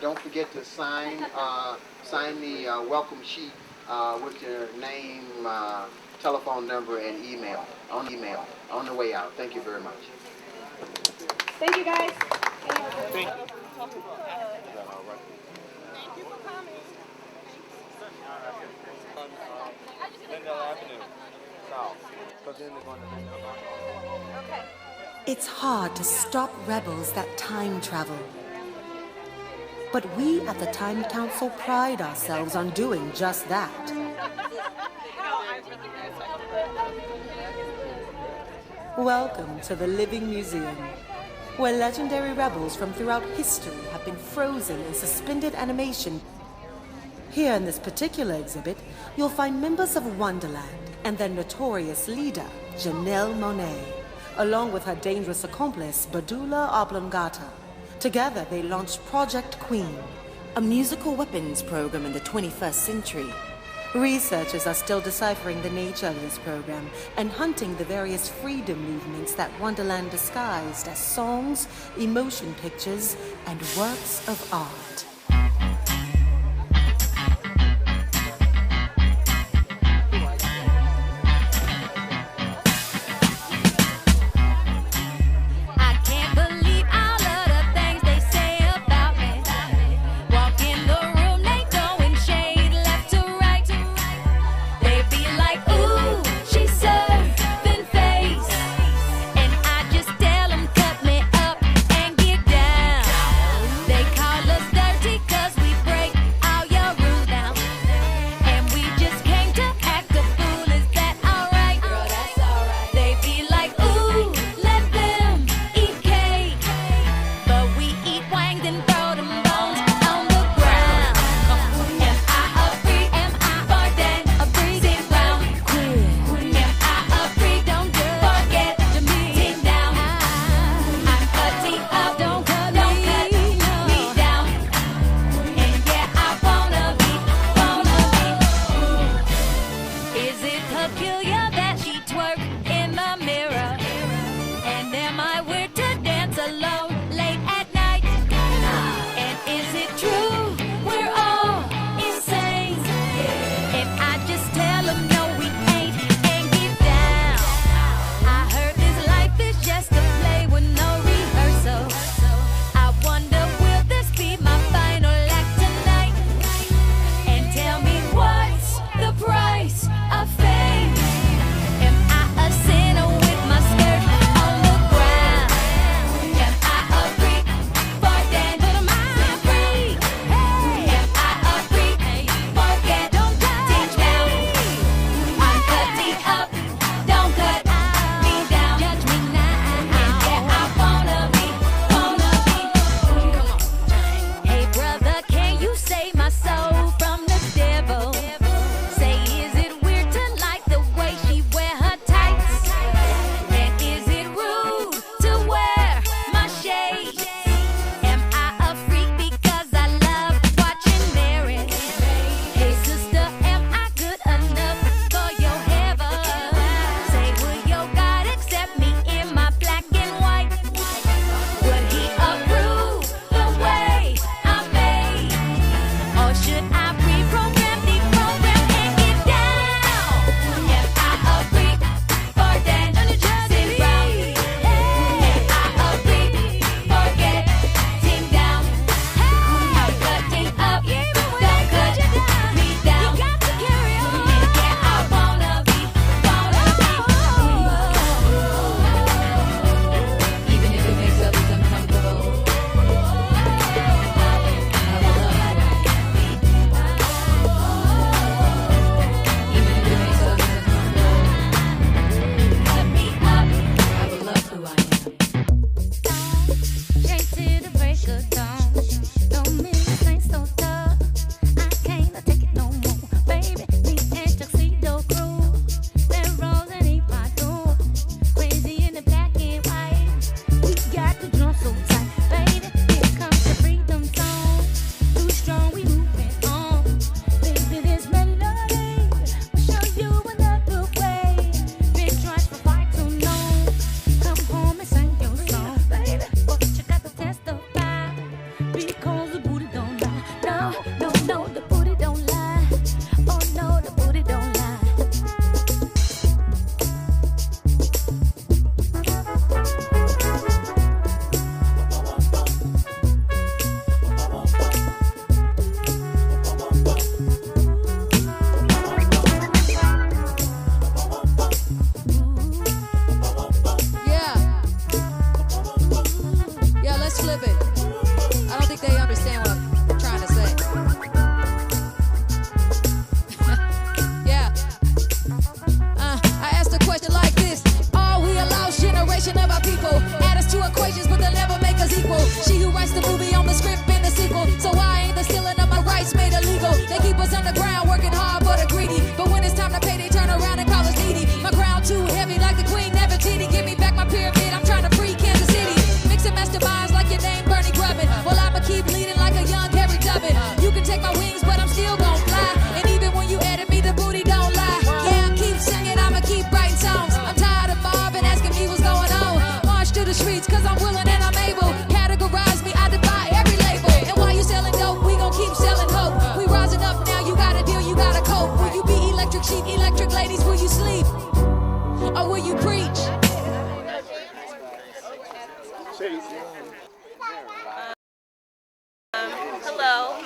don't forget to sign the welcome sheet with your name, telephone number, and email on the way out. Thank you very much. Thank you, guys. Thank you. It's hard to stop rebels that time travel. But we at the Time Council pride ourselves on doing just that. Welcome to the Living Museum, where legendary rebels from throughout history have been frozen in suspended animation. Here in this particular exhibit, you'll find members of Wonderland and their notorious leader, Janelle Monáe, along with her dangerous accomplice, Badula Oblongata. Together, they launched Project Queen, a musical weapons program in the 21st century. Researchers are still deciphering the nature of this program and hunting the various freedom movements that Wonderland disguised as songs, emotion pictures, and works of art. They call us dirty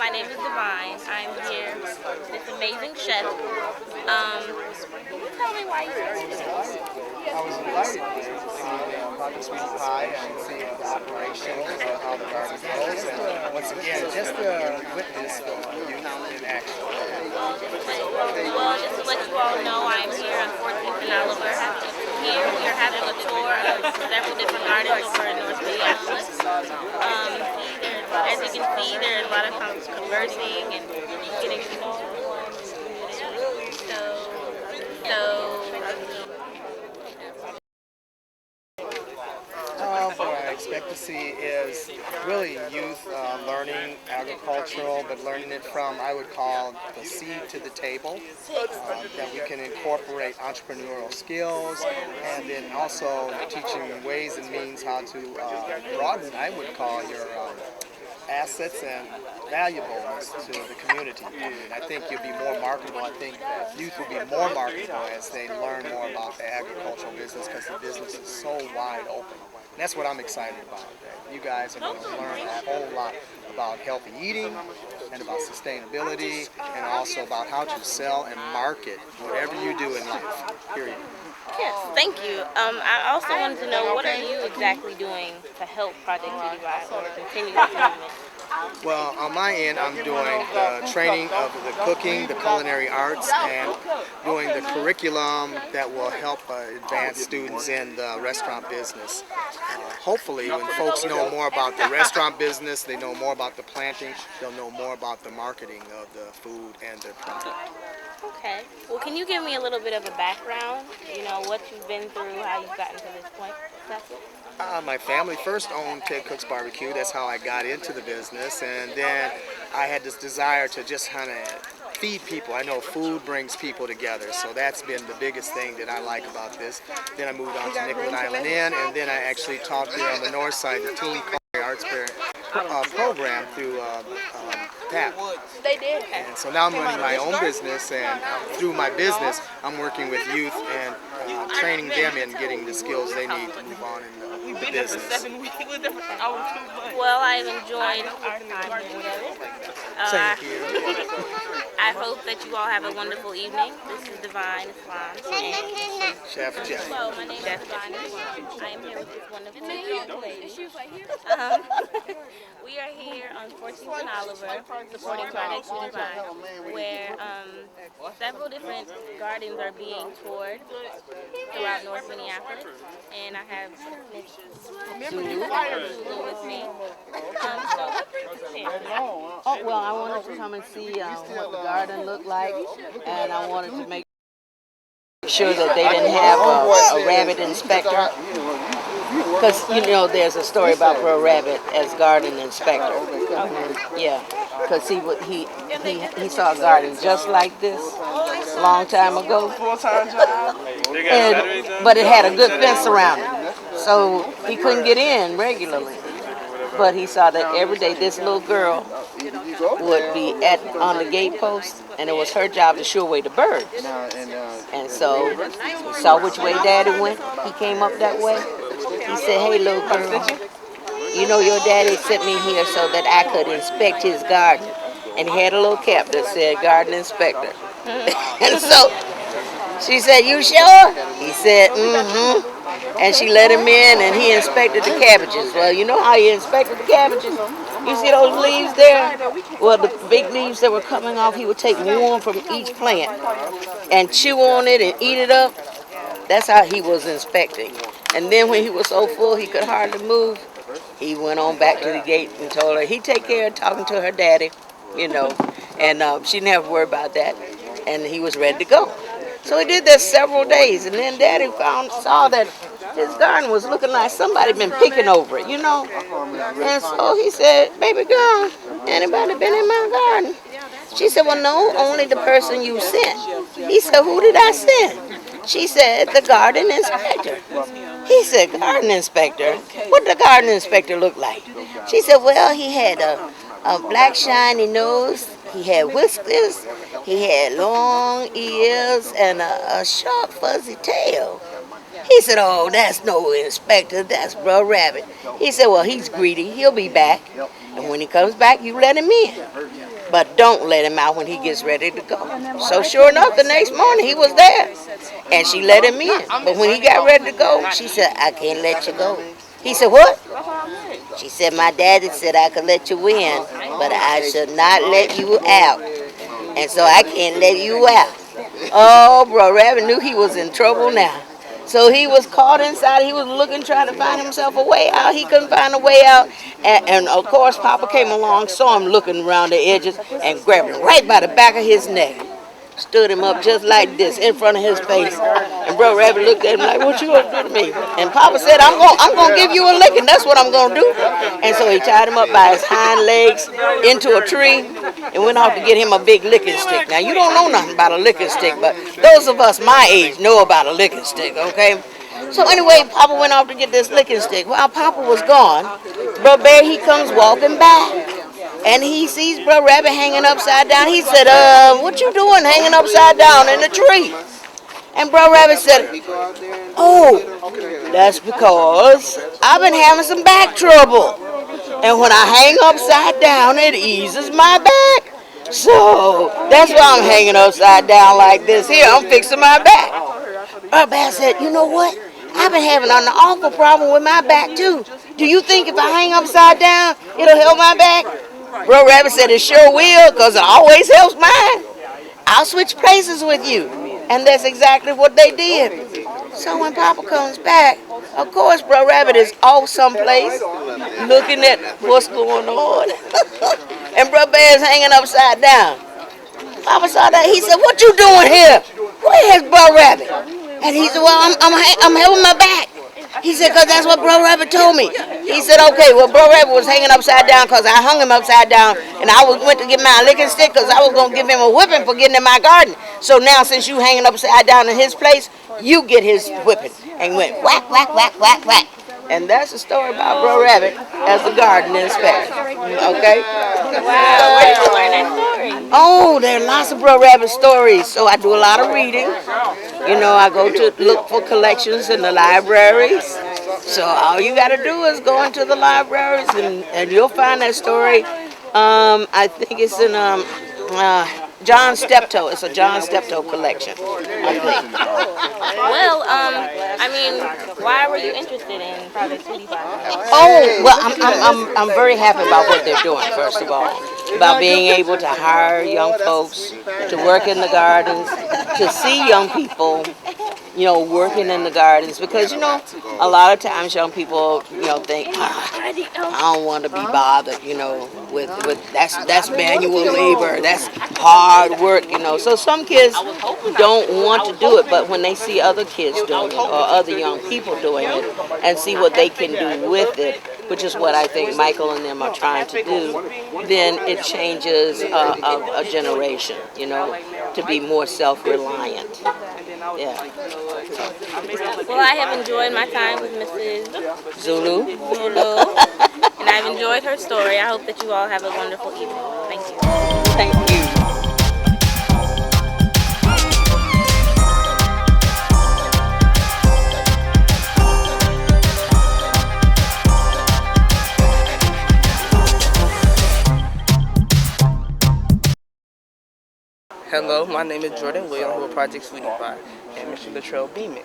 my name is Divine. I'm here with this amazing chef. Tell me why you're here. I was invited here to see about the sweet pie and see the operation, how the garden goes, and once again, just to witness the youth in action. Well, just to let you all know, I'm here on 14th and Oliver. Here we are having a tour of several different gardens over in North Minneapolis. As you can see, there's a lot of conversing and getting to know everyone. What I expect to see is really youth learning agricultural, but learning it from, I would call, the seed to the table, that we can incorporate entrepreneurial skills, and then also teaching ways and means how to broaden, I would call, your assets and valuableness to the community. And I think you'll be more marketable. I think youth will be more marketable as they learn more about the agricultural business, because the business is so wide open. And that's what I'm excited about. That you guys are going to learn a whole lot about healthy eating and about sustainability, and also about how to sell and market whatever you do in life, period. Yes, thank you. I also wanted to know, what are you exactly doing to help Project Beauty Rise or continue this movement? Well, on my end, I'm doing the training of the cooking, the culinary arts, and doing the curriculum that will help advance students in the restaurant business. Hopefully, when folks know more about the restaurant business, they know more about the planting, they'll know more about the marketing of the food and their product. Okay. Well, can you give me a little bit of a background? You know, what you've been through, how you've gotten to this point? That's it. My family first owned Ted Cook's Barbecue. That's how I got into the business. And then I had this desire to just kind of feed people. I know food brings people together, so that's been the biggest thing that I like about this. Then I moved on to Nicollet Island Inn, and then I actually taught here on the north side the Teen Culinary Arts Fair program through TAP. They did. And so now I'm running my own business, and through my business, I'm working with youth and training them in getting the skills they need to move on in the business. Well, I've enjoyed our time here together. Thank you. I hope that you all have a wonderful evening. This is Divine Islam. Chef Jeff. Hello, my name is Divine Islam. I am here with this wonderful young lady. We are here on 14th and Oliver, supporting Project Beauty Rise, where several different gardens are being toured throughout North Minneapolis, and I have Miss Zulu with me. So what brings you here? Oh, well, I wanted to come and see what the garden looked like, and I wanted to make sure that they didn't have a rabbit inspector, because you know there's a story about Brer Rabbit as garden inspector. Yeah, because he saw a garden just like this a long time ago, but it had a good fence around it, so he couldn't get in regularly. But he saw that every day this little girl would be on the gate post, and it was her job to show away the birds. And so he saw which way Daddy went. He came up that way. He said, "Hey, little girl, you know your daddy sent me here so that I could inspect his garden." And he had a little cap that said garden inspector. And so she said, "You sure?" He said, "Mm-hmm." And she let him in, and he inspected the cabbages. Well, you know how he inspected the cabbages? You see those leaves there? Well, the big leaves that were coming off, he would take one from each plant and chew on it and eat it up. That's how he was inspecting. And then when he was so full he could hardly move, he went on back to the gate and told her he'd take care of talking to her daddy, you know. And she didn't have to worry about that. And he was ready to go. So he did this several days, and then Daddy saw that his garden was looking like somebody been picking over it, you know. And so he said, "Baby girl, anybody been in my garden?" She said, "Well, no, only the person you sent." He said, "Who did I send?" She said, "The garden inspector." He said, "Garden inspector? What did the garden inspector look like?" She said, "Well, he had a black shiny nose, he had whiskers, he had long ears, and a sharp fuzzy tail." He said, "Oh, that's no inspector, that's Brer Rabbit." He said, "Well, he's greedy, he'll be back." And when he comes back, you let him in. But don't let him out when he gets ready to go. So sure enough, the next morning he was there. And she let him in. But when he got ready to go, she said, I can't let you go. He said, what? She said, my daddy said I could let you in, but I should not let you out. And so I can't let you out. Oh, Bro Rabbit knew he was in trouble now. So he was caught inside. He was looking, trying to find himself a way out. He couldn't find a way out. And of course, Papa came along, saw him looking around the edges, and grabbed him right by the back of his neck. Stood him up just like this in front of his face. And Bro Rabbit looked at him like, what you gonna do to me? And Papa said, I'm gonna give you a licking. That's what I'm gonna do. And so he tied him up by his hind legs into a tree and went off to get him a big licking stick. Now you don't know nothing about a licking stick, but those of us my age know about a licking stick, okay? So anyway, Papa went off to get this licking stick. While Papa was gone, Bro Bear, he comes walking back. And he sees Bro Rabbit hanging upside down. He said, what you doing hanging upside down in the tree? And Bro Rabbit said, oh, that's because I've been having some back trouble. And when I hang upside down, it eases my back. So that's why I'm hanging upside down like this here. I'm fixing my back. Bro Rabbit said, you know what? I've been having an awful problem with my back too. Do you think if I hang upside down, it'll help my back? Bro Rabbit said, it sure will, because it always helps mine. I'll switch places with you. And that's exactly what they did. So when Papa comes back, of course Bro Rabbit is off someplace looking at what's going on. And Bro Bear's hanging upside down. Papa saw that. He said, what you doing here? Where's Bro Rabbit? And he said, well, I'm helping my back. He said, because that's what Bro Rabbit told me. He said, okay, well, Bro Rabbit was hanging upside down because I hung him upside down, and I went to get my licking stick because I was going to give him a whipping for getting in my garden. So now, since you hanging upside down in his place, you get his whipping. And went whack, whack, whack, whack, whack. And that's the story about Bro Rabbit as the garden inspector. Okay? Wow, where did you learn that story? Oh, there are lots of Bro Rabbit stories. So I do a lot of reading. You know, I go to look for collections in the libraries. So all you got to do is go into the libraries and you'll find that story. I think it's in John Steptoe. It's a John Steptoe collection, I think. Well, I mean, why were you interested in Project Sweetie Pie? Oh, well, I'm very happy about what they're doing, first of all. About being able to hire young folks to work in the gardens, to see young people, you know, working in the gardens. Because, you know, a lot of times young people, you know, think, I don't want to be bothered, you know, with that's manual labor, that's hard work, you know. So some kids don't want to do it, but when they see other kids doing it or other young people doing it and see what they can do with it, which is what I think Michael and them are trying to do, then it changes a generation, you know, to be more self-reliant. Yeah. Well, I have enjoyed my time with Mrs. Zulu. And I've enjoyed her story. I hope that you all have a wonderful evening. Thank you. Thank you. Hello, my name is Jordan Williams with Project Sweetie Pie and Mr. Latrell Beeman.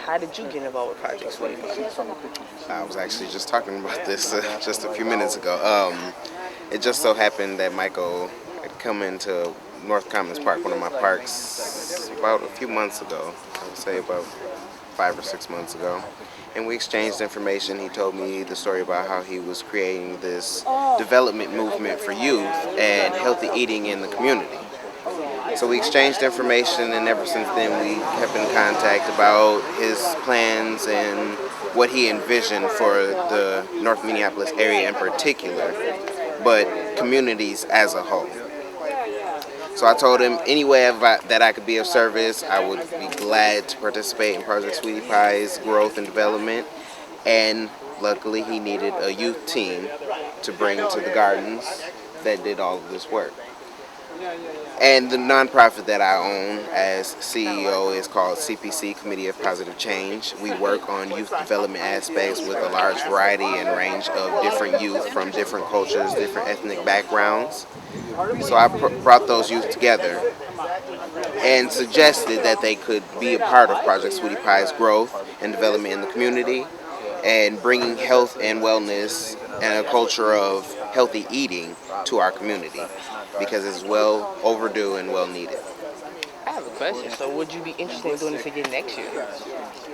How did you get involved with Project Sweetie Pie? I was actually just talking about this just a few minutes ago. It just so happened that Michael had come into North Commons Park, one of my parks, about a few months ago. I would say about 5 or 6 months ago. And we exchanged information. He told me the story about how he was creating this development movement for youth and healthy eating in the community. So we exchanged information, and ever since then we kept in contact about his plans and what he envisioned for the North Minneapolis area in particular, but communities as a whole. So I told him any way that I could be of service, I would be glad to participate in Project Sweetie Pie's growth and development. And luckily he needed a youth team to bring to the gardens that did all of this work. And the nonprofit that I own as CEO is called CPC, Committee of Positive Change. We work on youth development aspects with a large variety and range of different youth from different cultures, different ethnic backgrounds. So I brought those youth together and suggested that they could be a part of Project Sweetie Pie's growth and development in the community and bringing health and wellness and a culture of healthy eating to our community because it's well overdue and well needed. I have a question. So would you be interested in doing this again next year?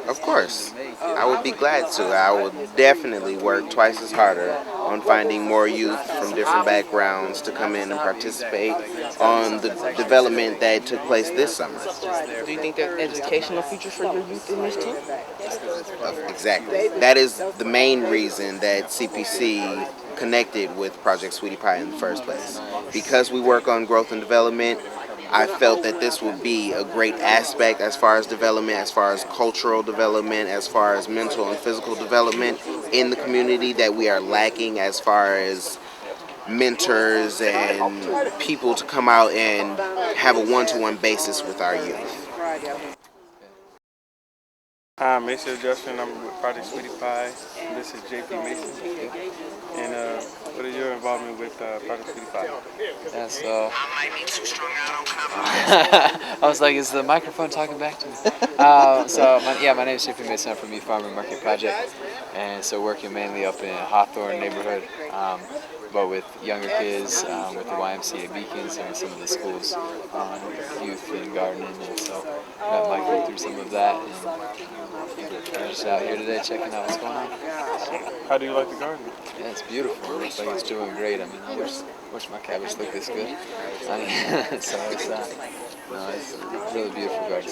Of course, I would be glad to. I would definitely work twice as harder on finding more youth from different backgrounds to come in and participate on the development that took place this summer. Do you think there's educational futures for your youth in this too? Exactly. That is the main reason that CPC connected with Project Sweetie Pie in the first place. Because we work on growth and development, I felt that this would be a great aspect as far as development, as far as cultural development, as far as mental and physical development in the community that we are lacking as far as mentors and people to come out and have a one-to-one basis with our youth. Hi, I'm Mason Justin. I'm with Project Sweetie Pie. This is JP Mason. And what is your involvement with Project Sweetie Pie? Yeah, so I was like, is the microphone talking back to me? My name is JP Mason. I'm from Youth Farmer Market Project, and so working mainly up in Hawthorne neighborhood, but with younger kids, with the YMCA Beacons and some of the schools, youth and gardening, and so met Michael through some of that, and I'm just out here today checking out what's going on. How do you like the garden? Yeah, it's beautiful. It looks like it's doing great. I mean, I wish my cabbage looked this good. I mean, so it's a really beautiful garden.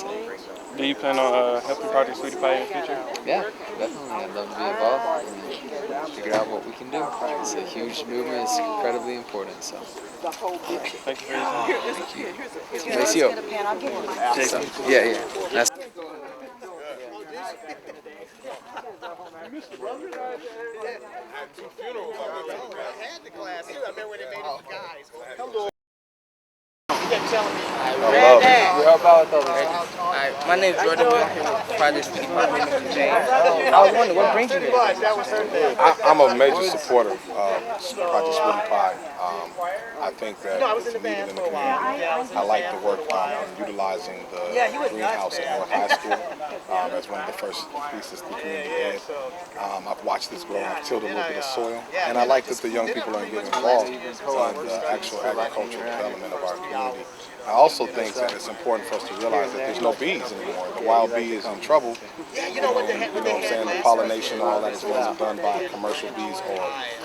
Do you plan on helping Project Sweetie Pie in the future? Yeah, definitely. I'd love to be involved and figure out what we can do. It's a huge movement. It's incredibly important. So, Thank you for your time. thank you. Jason. Jason. Yeah. That's My name is Jordan. I'm here with Project Sweetie Pie. I was wondering, what brings you here? I'm a major supporter of Project Sweetie Pie. I think that it's needed in the community. I like the work on utilizing the greenhouse at North High School as one of the first pieces the community did. I've watched this grow. I've tilled a little bit of soil, and I like that the young people are getting involved in the actual agricultural development of our community. I also think that it's important for us to realize that there's no bees anymore. The wild bee is in trouble. You know what I'm saying? The pollination and all that is being done by commercial bees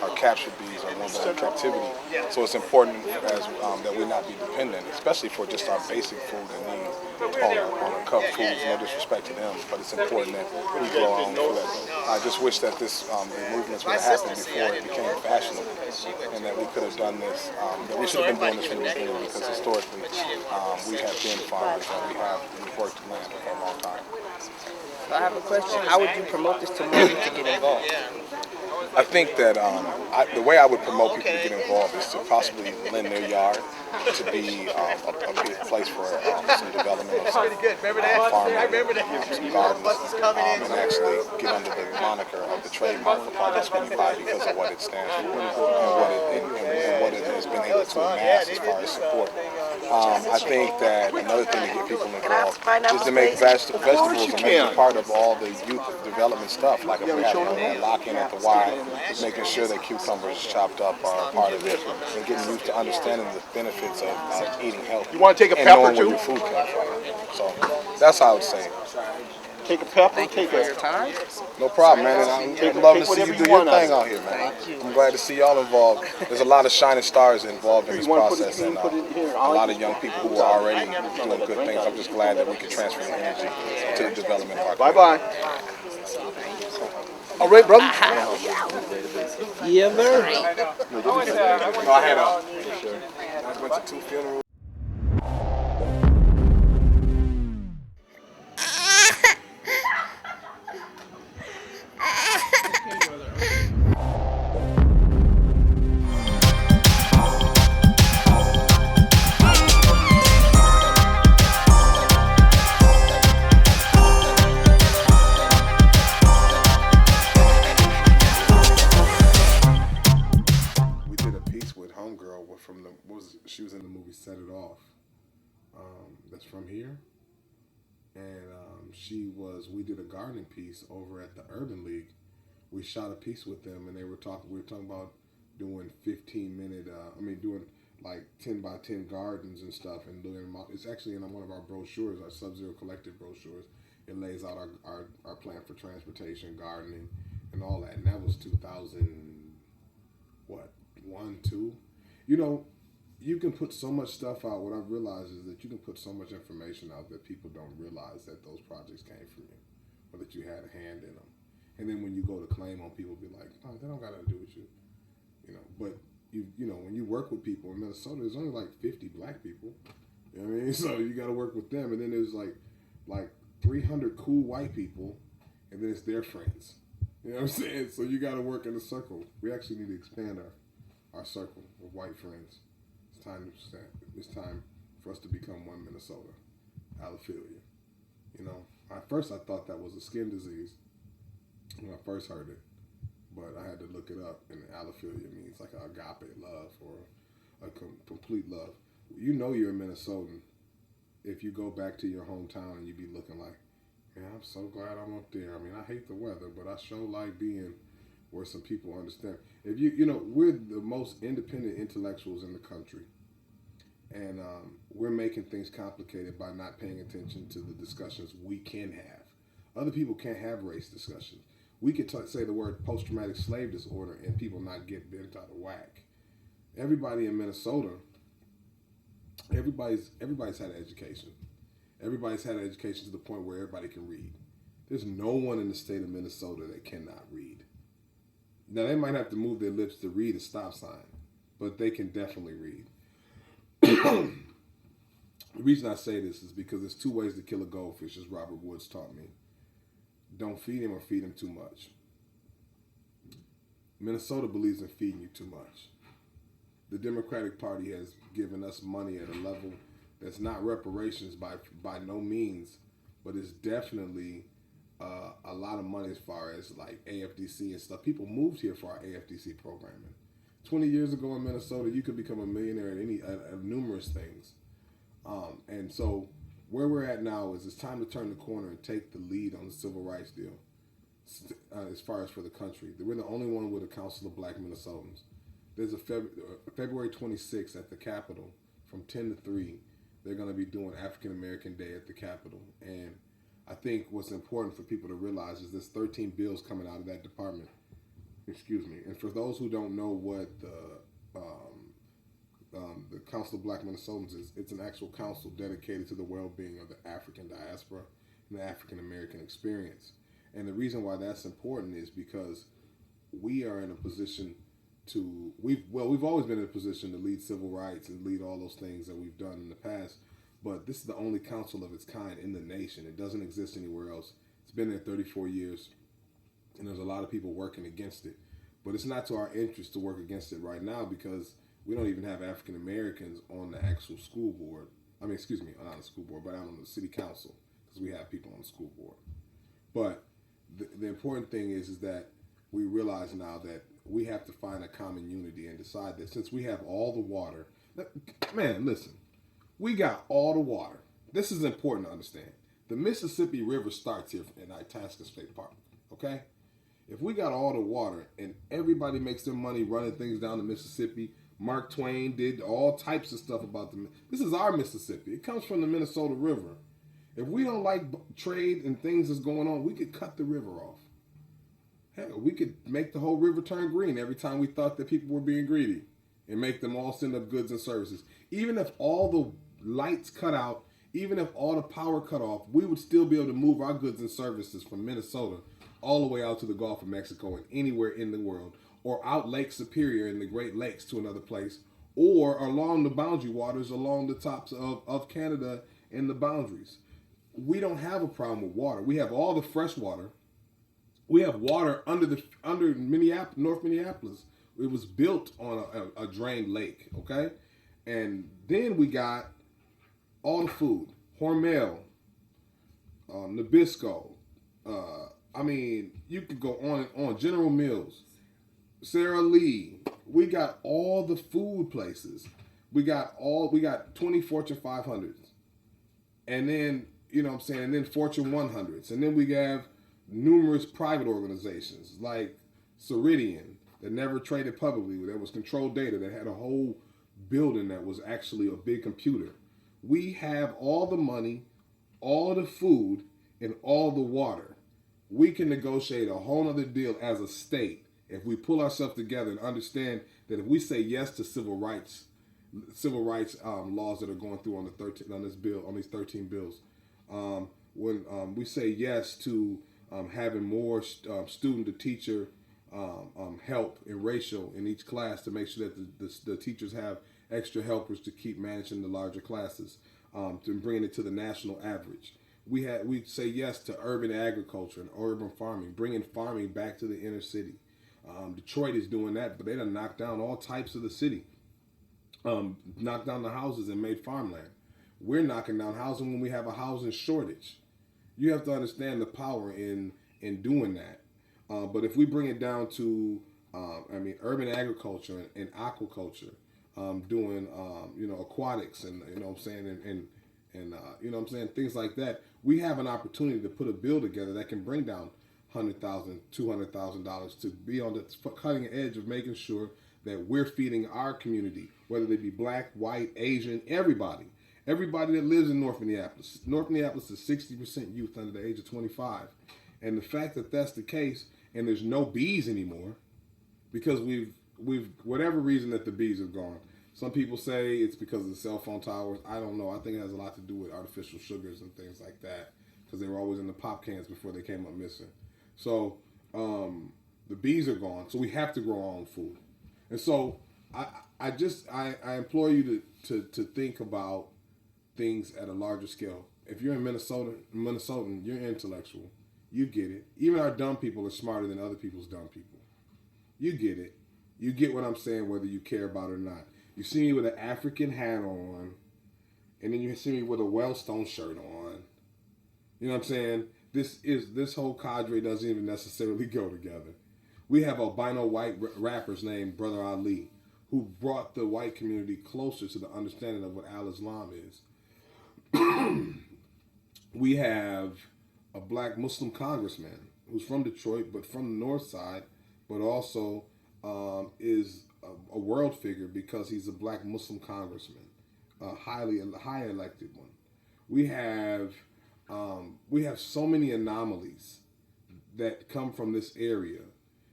or captured bees or ones that are in captivity. So it's important that we not be dependent, especially for just our basic food and needs on our cup foods. No disrespect to them, but it's important that we grow our own food. I just wish that the movements would have happened before it became fashionable, and that we could have done this. That we should have been doing this from the beginning, because historically we have been farmers and we've worked the land for a long time. I have a question. How would you promote this to more youth to get involved? I think that the way I would promote people to get involved is to possibly lend their yard to be a good place for some development of some farming, some gardens, and actually get under the moniker of the trademark for Project Sweetie Pie because of what it stands for and what it has been able to amass as far as support. I think that another thing to get people involved is to make vegetables a major part of all the youth development stuff. Like if we have a lock-in at the Y, making sure that cucumbers chopped up are a part of it, and getting used to understanding the benefits of eating healthy. You want to take a pepper too? Where your food comes from. So that's how I would say it. Take a pepper. Thank you for your time. No problem, man. And I'd love to see you do your thing out here, man. I'm glad to see y'all involved. There's a lot of shining stars involved in this process, and a lot of young people who are already doing good things. I'm just glad that we can transfer the energy to the development of our community. Bye-bye. All right, brother. Yeah, man. No, I had I went to 2 funerals. movie Set It Off. That's from here. And we did a gardening piece over at the Urban League. We shot a piece with them, and we were talking about doing 15-minute, doing like 10 by 10 gardens and stuff, and doing them. It's actually in one of our brochures, our Sub-Zero Collective brochures. It lays out our plan for transportation, gardening, and all that. And that was 2001, 2. You know, you can put so much stuff out. What I've realized is that you can put so much information out that people don't realize that those projects came from you, or that you had a hand in them. And then when you go to claim on people, be like, oh, that don't got nothing to do with you. You know, but you know, when you work with people in Minnesota, there's only like 50 black people. You know what I mean? So you got to work with them. And then there's like 300 cool white people, and then it's their friends. You know what I'm saying? So you got to work in a circle. We actually need to expand our circle of white friends. It's time for us to become one Minnesota. Allophilia. You know, at first I thought that was a skin disease when I first heard it, but I had to look it up, and allophilia means like an agape love or a complete love. You know you're a Minnesotan if you go back to your hometown and you be looking like, man, I'm so glad I'm up there. I mean, I hate the weather, but I sure like being where some people understand. If you know, we're the most independent intellectuals in the country, and we're making things complicated by not paying attention to the discussions we can have. Other people can't have race discussions. We could say the word post-traumatic slave disorder and people not get bent out of whack. Everybody in Minnesota, everybody's had an education. Everybody's had an education to the point where everybody can read. There's no one in the state of Minnesota that cannot read. Now, they might have to move their lips to read a stop sign, but they can definitely read. The reason I say this is because there's 2 ways to kill a goldfish, as Robert Woods taught me. Don't feed him or feed him too much. Minnesota believes in feeding you too much. The Democratic Party has given us money at a level that's not reparations by no means, but it's definitely a lot of money as far as like AFDC and stuff. People moved here for our AFDC programming. 20 years ago in Minnesota, you could become a millionaire at numerous things. And so where we're at now is it's time to turn the corner and take the lead on the civil rights deal as far as for the country. We're the only one with a Council of Black Minnesotans. There's a February 26th at the Capitol from 10 to 3. They're going to be doing African American Day at the Capitol. And I think what's important for people to realize is there's 13 bills coming out of that department. Excuse me. And for those who don't know what the Council of Black Minnesotans is, it's an actual council dedicated to the well-being of the African diaspora and the African American experience. And the reason why that's important is because we are in a position we've always been in a position to lead civil rights and lead all those things that we've done in the past, but this is the only council of its kind in the nation. It doesn't exist anywhere else. It's been there 34 years, and there's a lot of people working against it. But it's not to our interest to work against it right now because we don't even have African Americans on the actual school board. I mean, excuse me, not on the school board, but out on the city council, because we have people on the school board. But the important thing is that we realize now that we have to find a common unity and decide that since we have all the water, man, listen, we got all the water. This is important to understand. The Mississippi River starts here in Itasca State Park, okay? If we got all the water and everybody makes their money running things down the Mississippi, Mark Twain did all types of stuff about this is our Mississippi. It comes from the Minnesota River. If we don't like trade and things that's going on, we could cut the river off. Hell, we could make the whole river turn green every time we thought that people were being greedy and make them all send up goods and services. Even if all the lights cut out, even if all the power cut off, we would still be able to move our goods and services from Minnesota all the way out to the Gulf of Mexico and anywhere in the world, or out Lake Superior in the Great Lakes to another place, or along the boundary waters along the tops of Canada and the boundaries. We don't have a problem with water. We have all the fresh water. We have water under Minneapolis, North Minneapolis. It was built on a drained lake, okay? And then we got all the food. Hormel, Nabisco. I mean, you could go on and on. General Mills, Sara Lee. We got all the food places. We got 20 Fortune 500s. And then, you know what I'm saying, and then Fortune 100s. And then we have numerous private organizations like Ceridian that never traded publicly, that was controlled data, that had a whole building that was actually a big computer. We have all the money, all the food, and all the water. We can negotiate a whole other deal as a state if we pull ourselves together and understand that if we say yes to civil rights laws that are going through on these 13 bills, when we say yes to having more student to teacher help in racial in each class to make sure that the teachers have extra helpers to keep managing the larger classes, to bringing it to the national average. We say yes to urban agriculture and urban farming, bringing farming back to the inner city. Detroit is doing that, but they done knocked down all types of the city, knocked down the houses and made farmland. We're knocking down housing when we have a housing shortage. You have to understand the power in doing that. But if we bring it down to, urban agriculture and aquaculture, doing, aquatics and, you know what I'm saying, and you know what I'm saying, things like that, we have an opportunity to put a bill together that can bring down $100,000, $200,000 to be on the cutting edge of making sure that we're feeding our community, whether they be black, white, Asian, everybody that lives in North Minneapolis. North Minneapolis is 60% youth under the age of 25. And the fact that that's the case, and there's no bees anymore, because we've whatever reason that the bees have gone. Some people say it's because of the cell phone towers. I don't know. I think it has a lot to do with artificial sugars and things like that, because they were always in the pop cans before they came up missing. So the bees are gone, so we have to grow our own food. And so I implore you to think about things at a larger scale. If you're in Minnesotan, you're intellectual. You get it. Even our dumb people are smarter than other people's dumb people. You get it. You get what I'm saying, whether you care about it or not. You see me with an African hat on, and then you see me with a Wellstone shirt on. You know what I'm saying? This whole cadre doesn't even necessarily go together. We have albino white rappers named Brother Ali, who brought the white community closer to the understanding of what Al-Islam is. We have a black Muslim congressman who's from Detroit, but from the north side, but also is a world figure because he's a black Muslim congressman, a high elected one. We have so many anomalies that come from this area,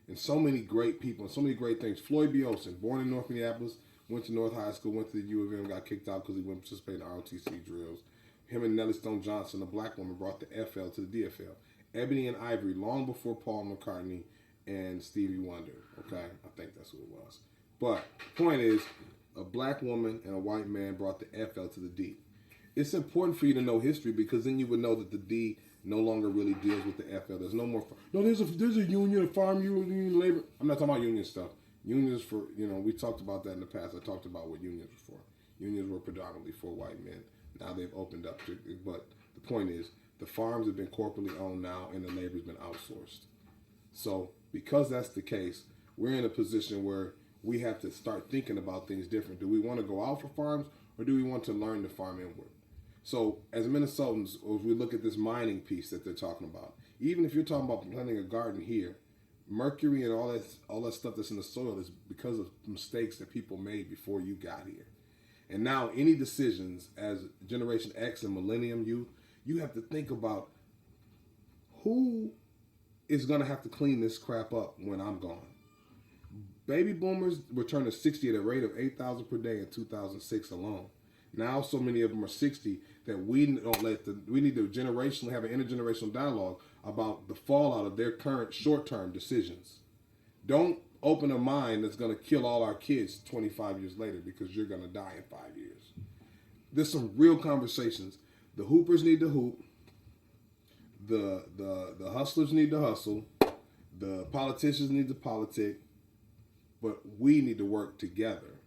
and so many great people and so many great things. Floyd B. Olson, born in North Minneapolis, went to North High School, went to the U of M, got kicked out because he wouldn't participate in ROTC drills. Him and Nellie Stone Johnson, a black woman, brought the FL to the DFL. Ebony and Ivory, long before Paul McCartney and Stevie Wonder. Okay, I think that's who it was. But the point is, a black woman and a white man brought the FL to the D. It's important for you to know history, because then you would know that the D no longer really deals with the FL. There's no more. No, there's a union, a farm union, labor. I'm not talking about union stuff. Unions for, we talked about that in the past. I talked about what unions were for. Unions were predominantly for white men. Now they've opened up to, but the point is, the farms have been corporately owned now, and the labor's been outsourced. So because that's the case, we're in a position where we have to start thinking about things different. Do we want to go out for farms, or do we want to learn to farm inward? So as Minnesotans, as we look at this mining piece that they're talking about, even if you're talking about planting a garden here, mercury and all that stuff that's in the soil is because of mistakes that people made before you got here. And now any decisions as Generation X and Millennium youth, you have to think about who is going to have to clean this crap up when I'm gone. Baby boomers returned to 60 at a rate of 8,000 per day in 2006 alone. Now so many of them are 60 that we need to generationally have an intergenerational dialogue about the fallout of their current short-term decisions. Don't open a mind that's going to kill all our kids 25 years later because you're going to die in 5 years. There's some real conversations. The hoopers need to hoop. The hustlers need to hustle. The politicians need to politic. But we need to work together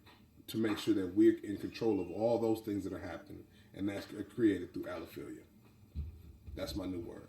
to make sure that we're in control of all those things that are happening. And that's created through allophilia. That's my new word.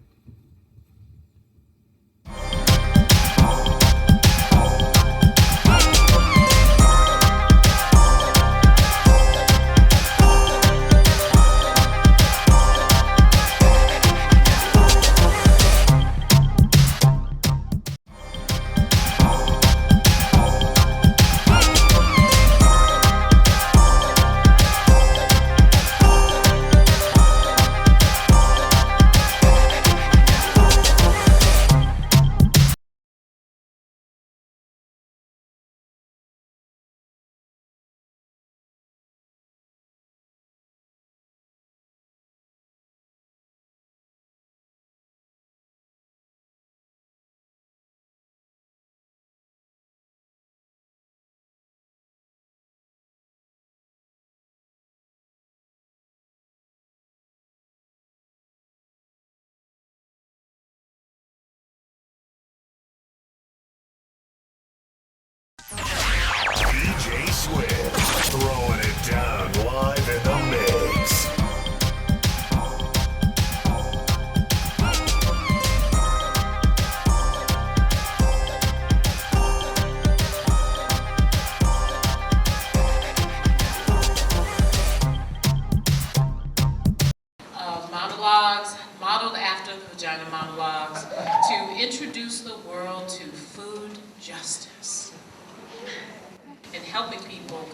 Vagina Monologues to introduce the world to food justice and helping people,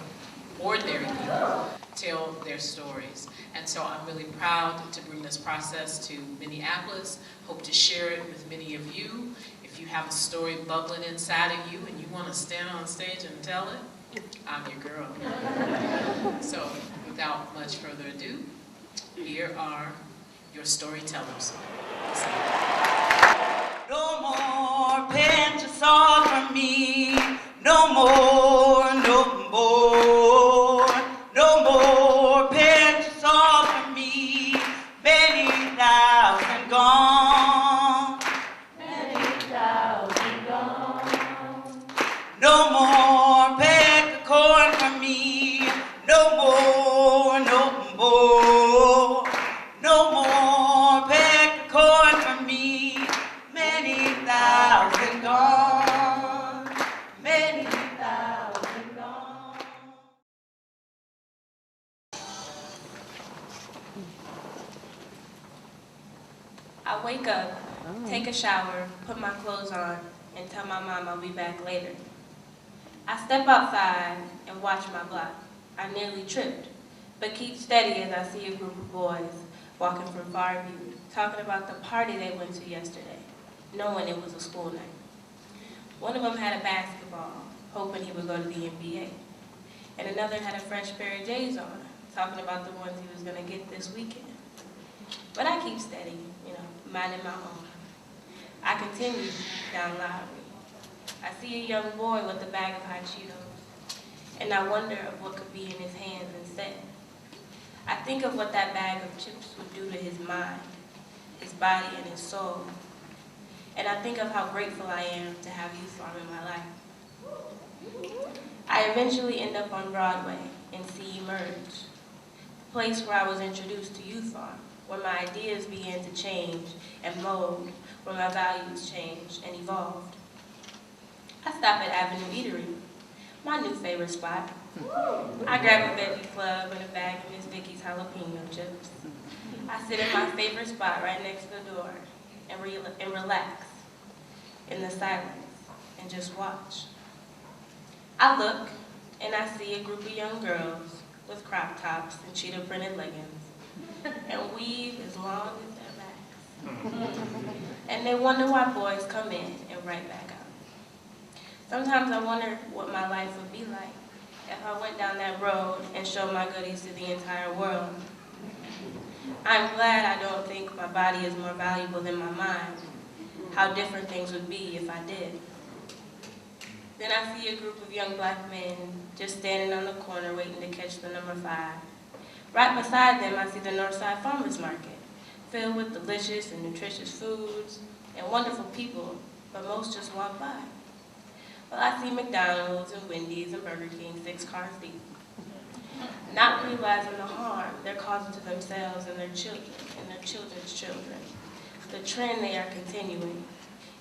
ordinary people, tell their stories. And so I'm really proud to bring this process to Minneapolis. Hope to share it with many of you. If you have a story bubbling inside of you and you want to stand on stage and tell it, I'm your girl. So without much further ado, here are your storytellers. No more pinch of salt from me. No more, no more. No more pinch of salt from me. Many thousand gone. Many thousand gone. No more peck of corn from me. No more, no more. No more peck of corn from me. Many thousand gone. Many thousand gone. I wake up, take a shower, put my clothes on, and tell my mom I'll be back later. I step outside and watch my block. I nearly tripped, but keep steady as I see a group of boys walking from Farview, talking about the party they went to yesterday, knowing it was a school night. One of them had a basketball, hoping he would go to the NBA. And another had a fresh pair of J's on, talking about the ones he was gonna get this weekend. But I keep steady, minding my own. I continue down Lowry. I see a young boy with a bag of hot Cheetos, and I wonder of what could be in his hands instead. I think of what that bag of chips would do to his mind, his body, and his soul. And I think of how grateful I am to have youth farm in my life. I eventually end up on Broadway and see Emerge, the place where I was introduced to youth farm, where my ideas began to change and mold, where my values changed and evolved. I stop at Avenue Eatery, my new favorite spot. I grab a veggie club and a bag of Miss Vicky's jalapeno chips. I sit in my favorite spot right next to the door and relax in the silence and just watch. I look and I see a group of young girls with crop tops and cheetah printed leggings and weave as long as their backs. And they wonder why boys come in and right back out. Sometimes I wonder what my life would be like if I went down that road and showed my goodies to the entire world. I'm glad I don't think my body is more valuable than my mind. How different things would be if I did. Then I see a group of young black men just standing on the corner waiting to catch the number 5. Right beside them, I see the Northside Farmers Market, filled with delicious and nutritious foods and wonderful people, but most just walk by. Well, I see McDonald's and Wendy's and Burger King 6 cars deep, not realizing the harm they're causing to themselves and their children and their children's children, the trend they are continuing,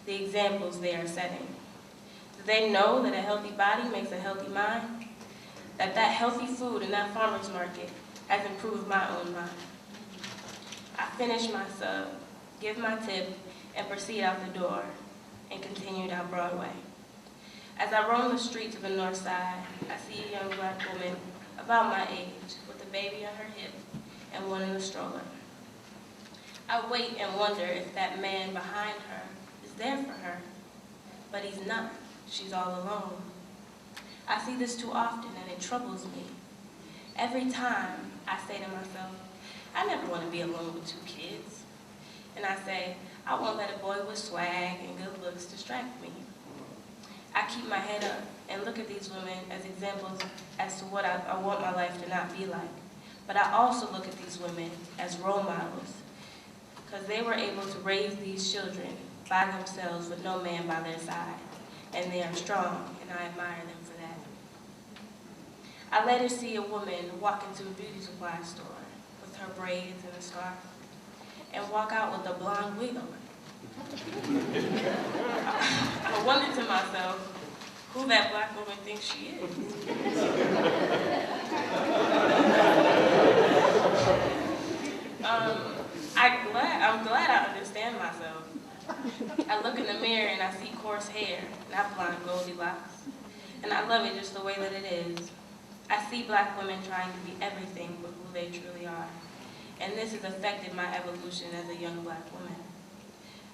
the examples they are setting. Do they know that a healthy body makes a healthy mind? That healthy food in that farmer's market has improved my own mind. I finish my sub, give my tip, and proceed out the door and continue down Broadway. As I roam the streets of the north side, I see a young black woman about my age with a baby on her hip and one in a stroller. I wait and wonder if that man behind her is there for her, but he's not. She's all alone. I see this too often and it troubles me. Every time I say to myself, I never want to be alone with 2 kids. And I say, I won't let a boy with swag and good looks distract me. I keep my head up and look at these women as examples as to what I want my life to not be like. But I also look at these women as role models because they were able to raise these children by themselves with no man by their side. And they are strong, and I admire them for that. I later see a woman walk into a beauty supply store with her braids and a scarf and walk out with a blonde wig on. I wonder to myself who that black woman thinks she is. I'm glad I understand myself in the mirror and I see coarse hair, not blonde Goldilocks. And I love it just the way that it is. I see black women trying to be everything but who they truly are. And this has affected my evolution as a young black woman.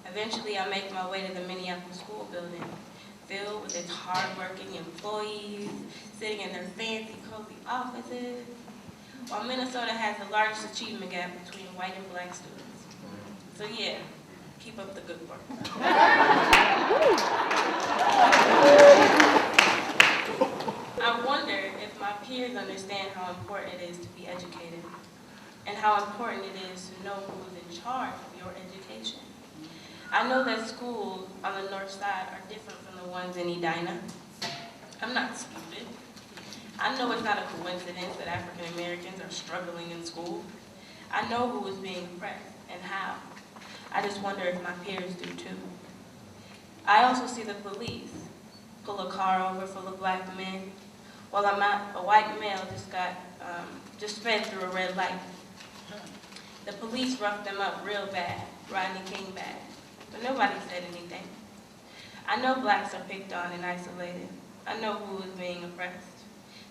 Eventually, I make my way to the Minneapolis school building, filled with its hardworking employees, sitting in their fancy, cozy offices, while Minnesota has the largest achievement gap between white and black students. So yeah, keep up the good work. I wonder if my peers understand how important it is to be educated, and how important it is to know who is in charge of your education. I know that schools on the north side are different from the ones in Edina. I'm not stupid. I know it's not a coincidence that African Americans are struggling in school. I know who is being oppressed and how. I just wonder if my peers do too. I also see the police pull a car over full of black men, while a white male just sped through a red light. The police roughed them up real bad, Rodney King bad, but nobody said anything. I know blacks are picked on and isolated. I know who is being oppressed.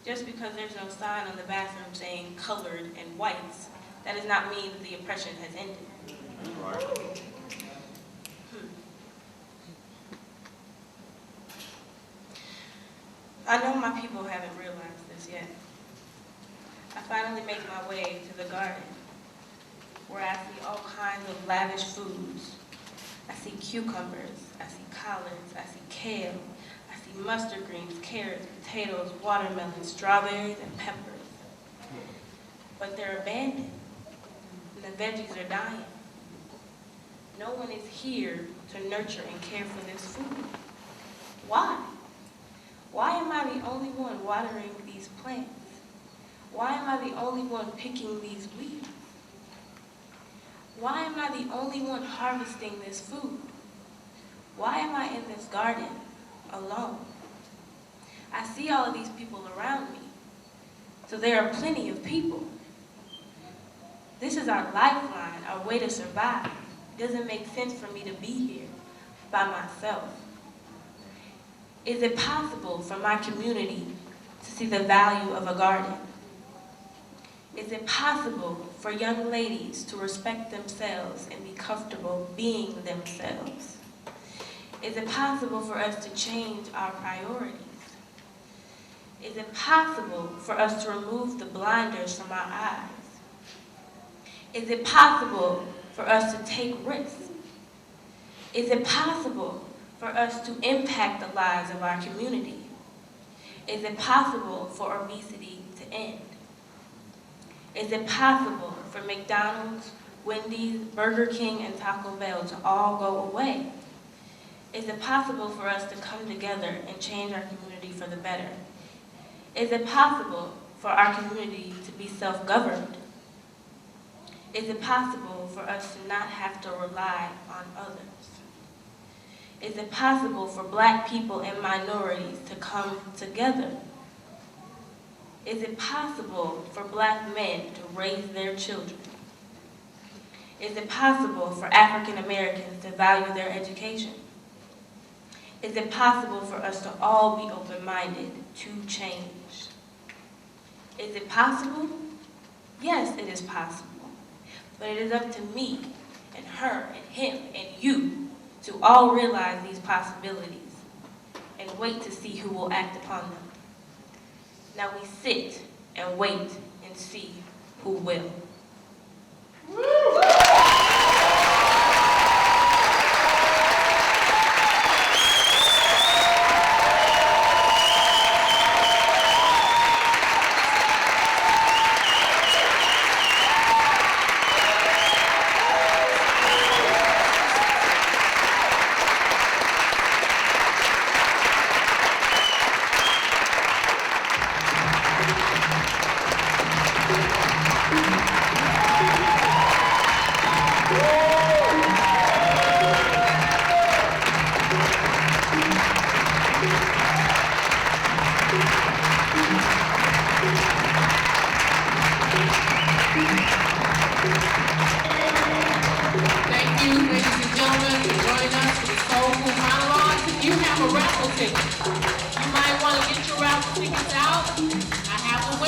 Just because there's no sign on the bathroom saying colored and whites, that does not mean that the oppression has ended. I know my people haven't realized this yet. I finally make my way to the garden, where I see all kinds of lavish foods. I see cucumbers, I see collards, I see kale, I see mustard greens, carrots, potatoes, watermelons, strawberries, and peppers. But they're abandoned, and the veggies are dying. No one is here to nurture and care for this food. Why? Why am I the only one watering these plants? Why am I the only one picking these weeds? Why am I the only one harvesting this food? Why am I in this garden alone? I see all of these people around me, so there are plenty of people. This is our lifeline, our way to survive. It doesn't make sense for me to be here by myself. Is it possible for my community to see the value of a garden? Is it possible for young ladies to respect themselves and be comfortable being themselves? Is it possible for us to change our priorities? Is it possible for us to remove the blinders from our eyes? Is it possible for us to take risks? Is it possible for us to impact the lives of our community? Is it possible for obesity to end? Is it possible for McDonald's, Wendy's, Burger King, and Taco Bell to all go away? Is it possible for us to come together and change our community for the better? Is it possible for our community to be self-governed? Is it possible for us to not have to rely on others? Is it possible for black people and minorities to come together? Is it possible for black men to raise their children? Is it possible for African Americans to value their education? Is it possible for us to all be open-minded to change? Is it possible? Yes, it is possible. But it is up to me and her and him and you to all realize these possibilities and wait to see who will act upon them. Now we sit and wait and see who will. Thank you. tickets. You might want to get your raffle tickets out. I have them